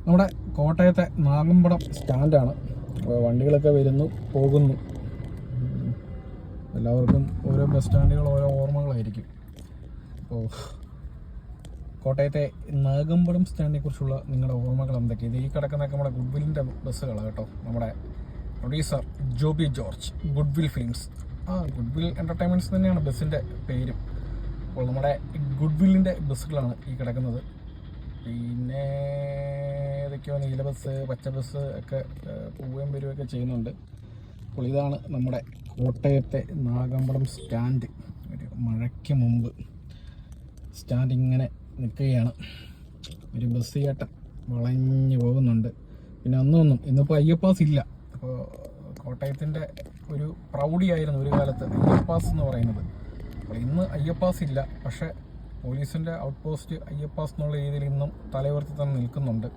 നമ്മുടെ കോട്ടയത്തെ നാഗമ്പടം സ്റ്റാൻഡാണ്. വണ്ടികളൊക്കെ വരുന്നു പോകുന്നു. എല്ലാവർക്കും ഓരോ ബസ് സ്റ്റാൻഡുകൾ ഓരോ ഓർമ്മകളായിരിക്കും. അപ്പോൾ കോട്ടയത്തെ നാഗമ്പടം സ്റ്റാൻഡിനെ കുറിച്ചുള്ള നിങ്ങളുടെ ഓർമ്മകൾ എന്തൊക്കെ? ഇത് ഈ കിടക്കുന്നതൊക്കെ നമ്മുടെ ഗുഡ്വില്ലിൻ്റെ ബസ്സുകളാണ് കേട്ടോ. നമ്മുടെ producer Joby George, goodwill films, goodwill entertainments തന്നെയാണ് ബസ്സിൻ്റെ പേരും. അപ്പോൾ നമ്മുടെ ഗുഡ്വില്ലിൻ്റെ ബസ്സുകളാണ് ഈ കിടക്കുന്നത്. പിന്നെ ഏതൊക്കെയോ നീല ബസ്, പച്ച ബസ് ഒക്കെ പോവുകയും വരികയൊക്കെ ചെയ്യുന്നുണ്ട്. അപ്പോൾ ഇതാണ് നമ്മുടെ കോട്ടയത്തെ നാഗമ്പടം സ്റ്റാൻഡ്. ഒരു മഴയ്ക്ക് മുമ്പ് സ്റ്റാൻഡ് ഇങ്ങനെ നിൽക്കുകയാണ്. ഒരു ബസ് ചേട്ടൻ വളഞ്ഞു പോകുന്നുണ്ട്. പിന്നെ ഇന്നിപ്പോൾ അയ്യപ്പാസ് ഇല്ല. അപ്പോൾ കോട്ടയത്തിൻ്റെ ഒരു പ്രൗഢിയായിരുന്നു ഒരു കാലത്ത് അയ്യപ്പാസ് എന്ന് പറയുന്നത്. അപ്പോൾ ഇന്ന് അയ്യപ്പാസ് ഇല്ല. പക്ഷേ പോലീസിൻ്റെ ഔട്ട് പോസ്റ്റ് അയ്യപ്പാസ് എന്നുള്ള രീതിയിൽ ഇന്നും തലയുയർത്തി തന്നെ നിൽക്കുന്നുണ്ട്.